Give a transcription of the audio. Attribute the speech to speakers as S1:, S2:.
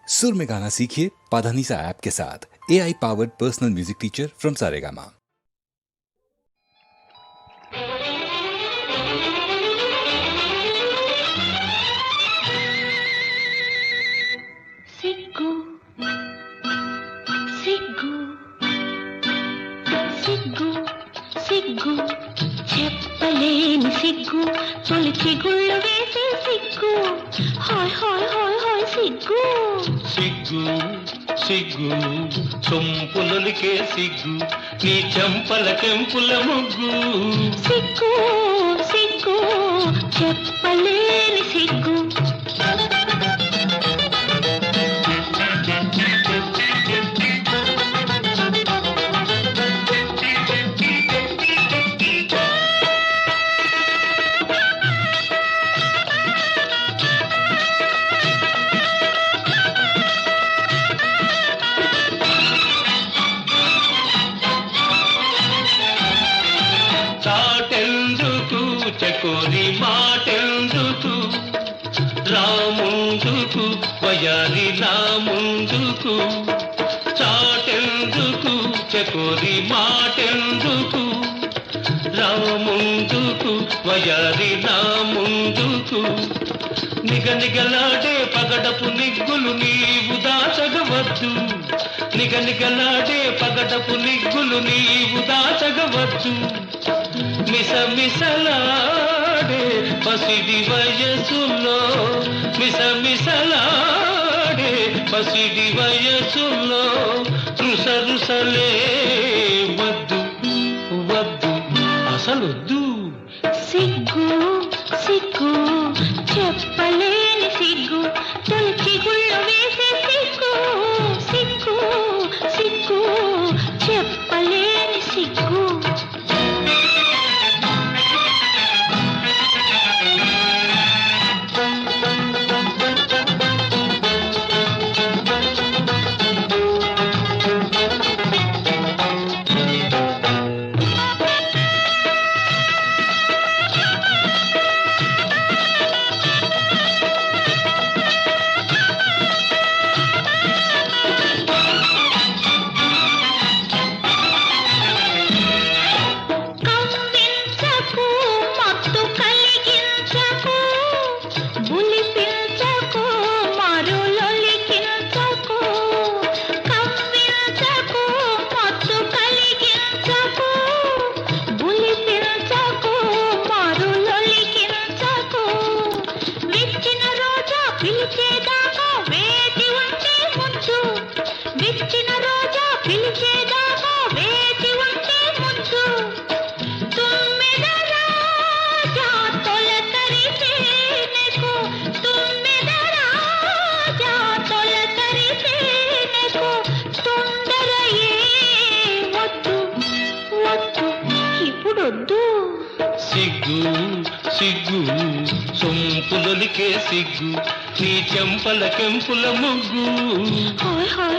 S1: सुर में गाना सीखिए पाधानीसा ऐप के साथ। AI powered personal music teacher from Saregama.
S2: సిగ్గు సిగ్గు సిగ్గు సిగ్గు చెప్పలేని సిగ్గు తొలి చిగుళ్ళు వేసే సిగ్గు హాయ్ హాయ్ హాయ్ హాయ్ సిగ్గు
S3: సిగ్గు సిగ్గు సొంపులొలికే సిగ్గు నీ చెంపల కెంపుల ముగ్గు
S2: సిగ్గు సిగ్గు చెప్పలేని సిగ్గు
S3: చాటెందుకు చకోరి మాటెందుకు రాముందుకు వయారి రాముందుకు చాటెందుకు చకోరి మాటెందుకు రాముందుకు వయారి రాముందుకు నిగనిగలాడే పగడపు నిగ్గులు నీవు దాచగవద్దు నిగనిగలాడే పగడపు నిగ్గులు నీవు దాచగవద్దు మిసమిసలాడే పసిడి వయసులో మిసమిసలాడే పసిడి వయసులో రుసరుసలే వద్దు వద్దు అసలొద్దు
S2: సిగ్గు సిగ్గు చెప్పలేని సిగ్గు తొలి చిగుళ్ళు వేసే సిగ్గు సిగ్గు సిగ్గు చెప్పలేని సిగ్గు కవ్వించకు మత్తు కలిగించకు బులిపించకు మరులొలికించకు కవ్వించకు మత్తు కలిగించకు బులిపించకు మరులొలికించకు విచ్చిన రోజా పిలిచేదాకా వేచి ఉంటే ముద్దు విచ్చిన రోజా పిలిచేదాకా వేచి ఉంటే ముద్దు తుమ్మెద రాజా తొలకరిసేనెకు తుమ్మెద రాజా తొలకరిసేనెకు తొందర ఏ వద్దు వద్దు ఇప్పుడొద్దు
S3: సిగ్గు సిగ్గు సొంపులొలికే సిగ్గు నీ చెంపల కెంపుల ముగ్గు
S2: హాయ్ హాయ్